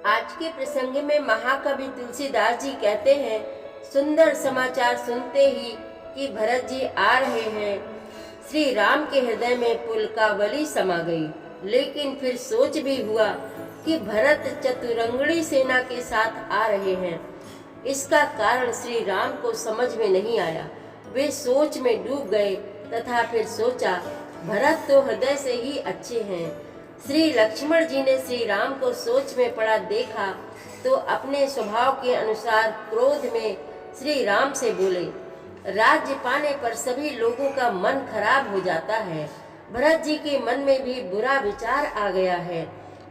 आज के प्रसंग में महाकवि तुलसीदास जी कहते हैं, सुंदर समाचार सुनते ही कि भरत जी आ रहे हैं। श्री राम के हृदय में पुलकावली समा गई, लेकिन फिर सोच भी हुआ कि भरत चतुरंगड़ी सेना के साथ आ रहे हैं। इसका कारण श्री राम को समझ में नहीं आया। वे सोच में डूब गए तथा फिर सोचा, भरत तो हृदय से ही अच्छे हैं। श्री लक्ष्मण जी ने श्री राम को सोच में पड़ा देखा तो अपने स्वभाव के अनुसार क्रोध में श्री राम से बोले, राज्य पाने पर सभी लोगों का मन खराब हो जाता है। भरत जी के मन में भी बुरा विचार आ गया है।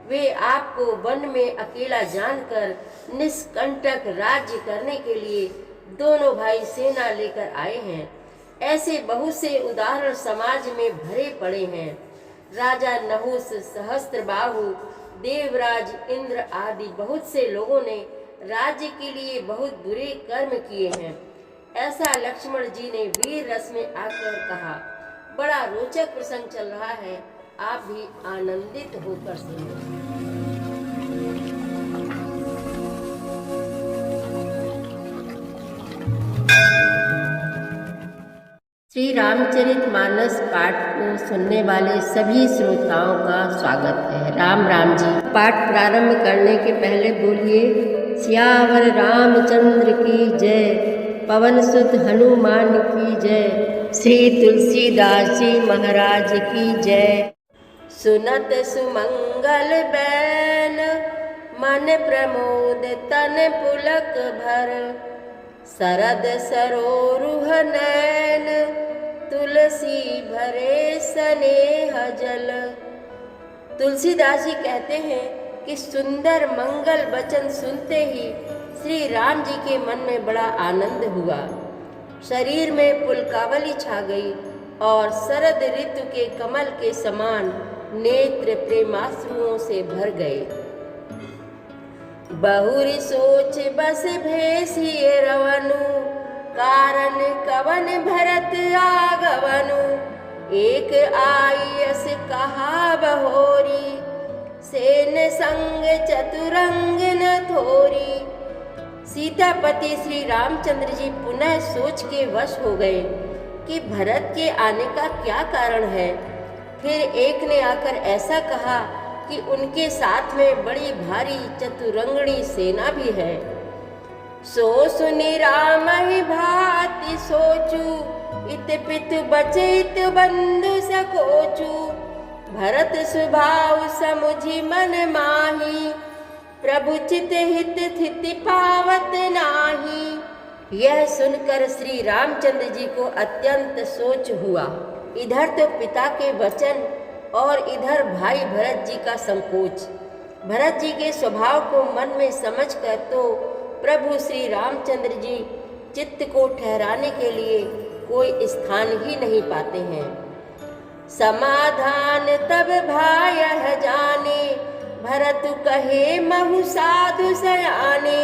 वे आपको वन में अकेला जानकर निष्कंटक राज्य करने के लिए दोनों भाई सेना लेकर आए हैं। ऐसे बहुत से उदाहरण समाज में भरे पड़े हैं। राजा नहुस, सहस्त्रबाहु, देवराज इंद्र आदि बहुत से लोगों ने राज्य के लिए बहुत बुरे कर्म किए हैं। ऐसा लक्ष्मण जी ने वीर रस में आकर कहा। बड़ा रोचक प्रसंग चल रहा है, आप भी आनंदित होकर सुनो। श्री रामचरितमानस पाठ को सुनने वाले सभी श्रोताओं का स्वागत है। राम राम जी। पाठ प्रारंभ करने के पहले बोलिए, सियावर रामचंद्र की जय, पवन सुत हनुमान की जय, श्री तुलसीदास जी महाराज की जय। सुनत सुमंगल बैन, मन प्रमोद तन पुलक भर, सरद सरोरुह नैन, तुलसी भरे स्नेह जल। तुलसीदास जी कहते हैं कि सुंदर मंगल वचन सुनते ही श्री राम जी के मन में बड़ा आनंद हुआ। शरीर में पुलकावली छा गई और शरद ऋतु के कमल के समान नेत्र प्रेमाश्रुओं से भर गए। बहुरी सोच बस भेसिए रवनु, कारण कवन भरत आगवनु, एक आयस कहा बहोरी, सेन संग चतुरंग न थोरी। सीतापति श्री रामचंद्र जी पुनः सोच के वश हो गए कि भरत के आने का क्या कारण है। फिर एक ने आकर ऐसा कहा कि उनके साथ में बड़ी भारी चतुरंगणी सेना भी है। सो सुनि राम ही भांति सोचू, इत पित बचित बंधु सकोचू, भरत स्वभाव समुझि मन माही, प्रभु चित हित थिति पावत नाही। यह सुनकर श्री रामचंद्र जी को अत्यंत सोच हुआ। इधर तो पिता के वचन और इधर भाई भरत जी का संकोच। भरत जी के स्वभाव को मन में समझकर तो प्रभु श्री रामचंद्र जी चित्त को ठहराने के लिए कोई स्थान ही नहीं पाते हैं। समाधान तब भाय जाने, भरत कहे महु साधु सयाने,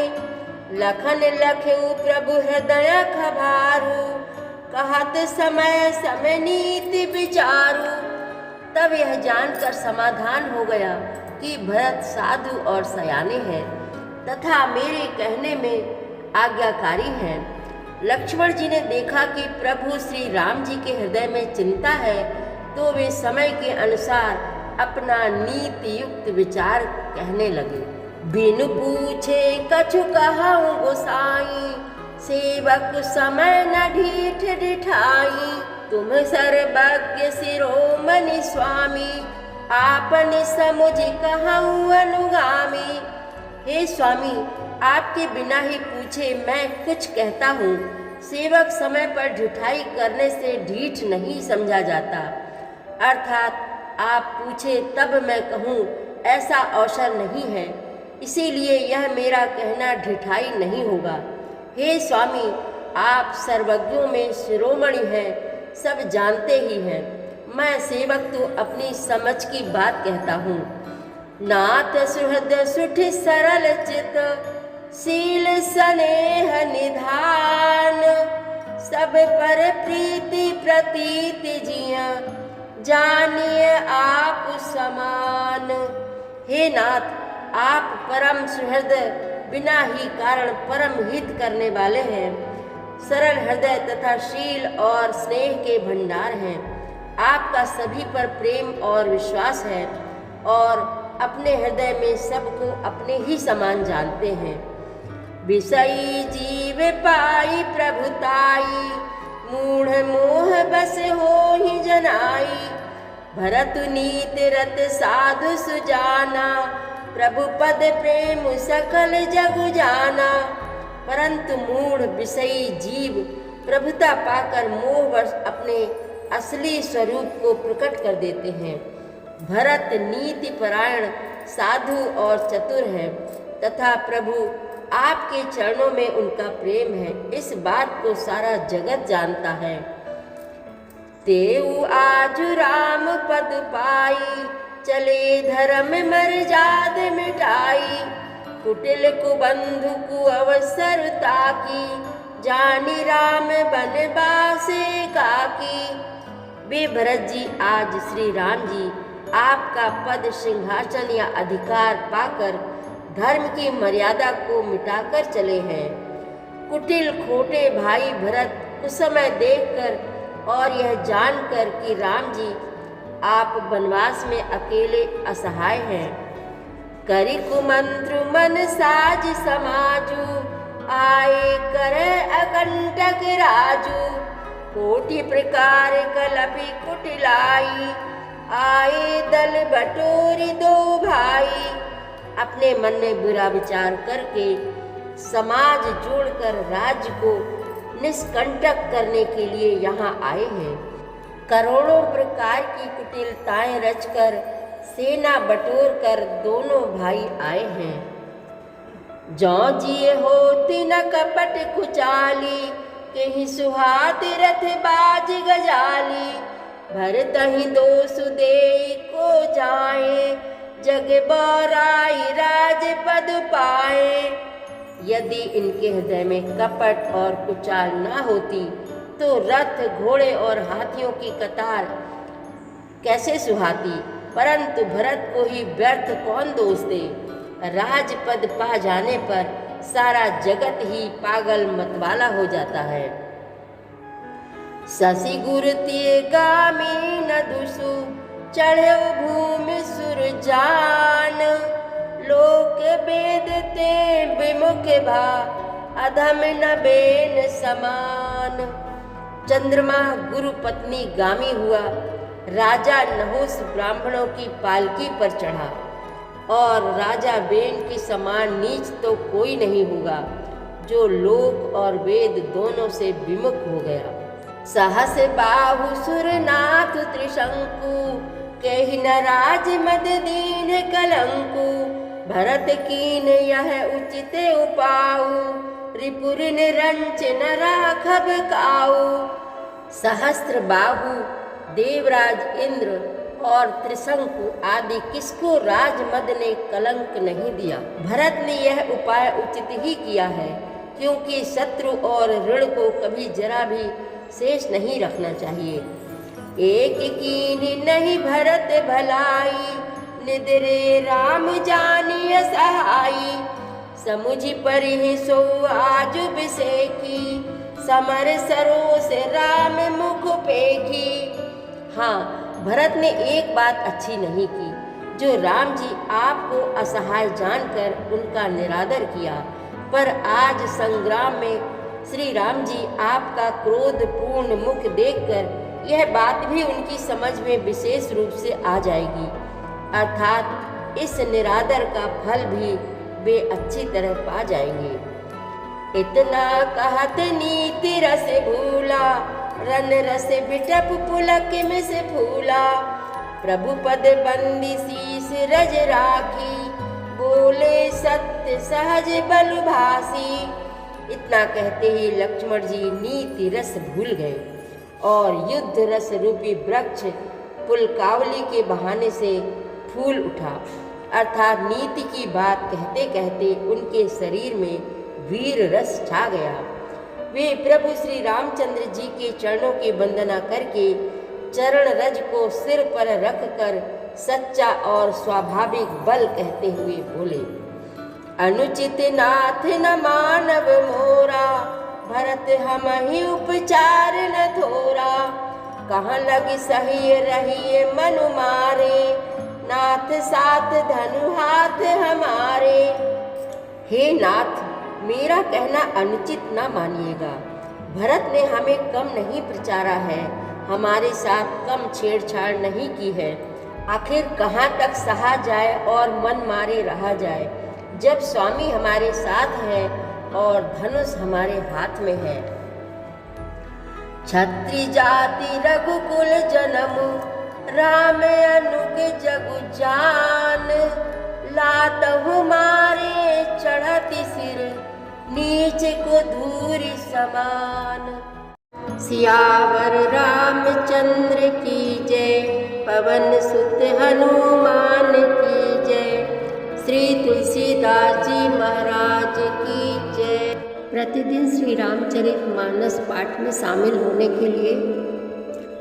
लखन लखऊ प्रभु हृदय खबारू, कहत समय समय नीति विचारू। तब यह जानकर समाधान हो गया कि भरत साधु और सयाने हैं तथा मेरे कहने में आज्ञाकारी हैं। लक्ष्मण जी ने देखा कि प्रभु श्री राम जी के हृदय में चिंता है, तो वे समय के अनुसार अपना नीति युक्त विचार कहने लगे। बिनु पूछे कछु कहऊँ गोसाई, सेवक समय न ढीठ डिठाई, तुम सर्वज्ञ शिरोमणि स्वामी, आपनि समुझ कहऊँ अनुगामी। हे स्वामी, आपके बिना ही पूछे मैं कुछ कहता हूँ। सेवक समय पर ढिठाई करने से ढीठ नहीं समझा जाता, अर्थात आप पूछे तब मैं कहूँ ऐसा अवसर नहीं है। इसीलिए यह मेरा कहना ढिठाई नहीं होगा। हे स्वामी, आप सर्वज्ञों में शिरोमणि हैं, सब जानते ही हैं। मैं सेवक तो अपनी समझ की बात कहता हूँ। नाथ सुहृद सुठ सरल चित, शील स्नेह निधान, सब पर प्रीति प्रतीति जिया, जानिए आप समान। हे नाथ, आप परम सुहृदय, बिना ही कारण परम हित करने वाले हैं। सरल हृदय तथा शील और स्नेह के भंडार हैं। आपका सभी पर प्रेम और विश्वास है और अपने हृदय में सबको अपने ही समान जानते हैं। विषयी जीव पाई प्रभुताई, मूढ़ मोह बस हो ही जनाई। भरत नीत रत साधु सुजाना, प्रभु पद प्रेम सकल जग जाना। परंतु मूढ़ विषयी जीव प्रभुता पाकर मोहवश अपने असली स्वरूप को प्रकट कर देते हैं। भरत नीति परायण, साधु और चतुर है तथा प्रभु आपके चरणों में उनका प्रेम है, इस बात को सारा जगत जानता है। तेऊ आजु राम पद पाई, चले धर्म मर्याद मिटाई। कुटिल कुबंधु कु अवसर ताकी, जानी राम बनवासे काकी। वे भरत जी आज श्री राम जी आपका पद, सिंहासन या अधिकार पाकर धर्म की मर्यादा को मिटाकर चले हैं। कुटिल खोटे भाई भरत उस समय देखकर और यह जानकर कि राम जी आप वनवास में अकेले असहाय हैं, करी कुमंत्र मन साज समाजू। आए करे अकंटक राजू, कोटि प्रकार कलपि कुटिलाई। आए दल बटोरी दो भाई, अपने मन में बुरा विचार करके समाज जोड़कर राज्य को निष्कंटक करने के लिए यहाँ आए हैं। करोड़ों प्रकार की कुटिलताएं रचकर सेना बटोर कर दोनों भाई आए हैं। जौ जिए होती न कपट कुचाली, कहीं सुहाती रथ बाज गजाली। भरत ही दोष दे को जाए, जग बौराई राज पद पाए। यदि इनके हृदय में कपट और कुचाल न होती तो रथ, घोड़े और हाथियों की कतार कैसे सुहाती। परंतु भरत को ही व्यर्थ कौन दोष दे। राजपद पा जाने पर सारा जगत ही पागल मतवाला हो जाता है। शशि गुरुति गामी न दुसु, चढ़े भूमि सुरजान। लोक वेद ते विमुख भा, अधम न बेन समान। चंद्रमा गुरु पत्नी गामी हुआ, राजा नहुस ब्राह्मणों की पालकी पर चढ़ा और राजा बेन के समान नीच तो कोई नहीं होगा जो लोक और वेद दोनों से विमुख हो गया। सहस बाहु सुरनाथ त्रिशंकु, कहि न राज मद दीन कलंकु। भरत कीन यह उचित उपाऊ, रिपुर निरंच न राघव काऊ। सहस्त्र बाहु देवराज इंद्र और त्रिशंकु आदि किसको राजमद ने कलंक नहीं दिया। भरत ने यह उपाय उचित ही किया है, क्योंकि शत्रु और ऋण को कभी जरा भी शेष नहीं रखना चाहिए। एक कीनी नहीं भरत भलाई, निद्रे राम जानिय सहाई। समुझ परिहि सो आज बिसेखी, समर सरोस राम मुख पेखी। हाँ, भरत ने एक बात अच्छी नहीं की, जो राम जी आपको असहाय जानकर उनका निरादर किया। पर आज संग्राम में श्री राम जी आपका क्रोधपूर्ण मुख देखकर यह बात भी उनकी समझ में विशेष रूप से आ जाएगी, अर्थात इस निरादर का फल भी वे अच्छी तरह पा जाएंगे। इतना कहत नीति रस भूला, रन रस बिटप पुलक में से फूला। प्रभु पद बंदी शीस रज राखी, बोले सत्य सहज बल भासी। इतना कहते ही लक्ष्मण जी नीति रस भूल गए और युद्ध रस रूपी वृक्ष पुलकावली के बहाने से फूल उठा, अर्थात नीति की बात कहते कहते उनके शरीर में वीर रस छा गया। वे प्रभु श्री रामचंद्र जी के चरणों की वंदना करके चरण रज को सिर पर रखकर सच्चा और स्वाभाविक बल कहते हुए बोले, अनुचित नाथ न मानव मोरा, भरत हमहि उपचार न थोरा। कहाँ लगी सही रहिए मनु मारे, नाथ साथ धनु हाथ हमारे। हे नाथ, मेरा कहना अनुचित न मानिएगा। भरत ने हमें कम नहीं प्रचारा है, हमारे साथ कम छेड़छाड़ नहीं की है। आखिर कहाँ तक सहा जाए और मन मारे रहा जाए, जब स्वामी हमारे साथ है और धनुष हमारे हाथ में है। क्षत्रिय जाति रघुकुल जन्म, राम अनुग जगु जान। लातहु मारे चढ़ति सिर, नीच को धूरि समान। सियावर रामचंद्र की जय, पवन सुत हनुमान की जय। श्री तुलसीदास जी महाराज की जय। प्रतिदिन श्री रामचरितमानस पाठ में शामिल होने के लिए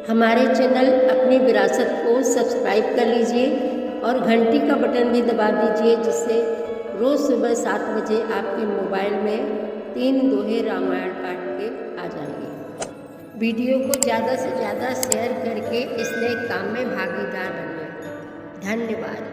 हमारे चैनल अपनी विरासत को सब्सक्राइब कर लीजिए और घंटी का बटन भी दबा दीजिए, जिससे रोज़ सुबह 7 बजे आपके मोबाइल में 3 दोहे रामायण पाठ के आ जाएंगे। वीडियो को ज़्यादा से ज़्यादा शेयर करके इस नए काम में भागीदार बनिए। धन्यवाद।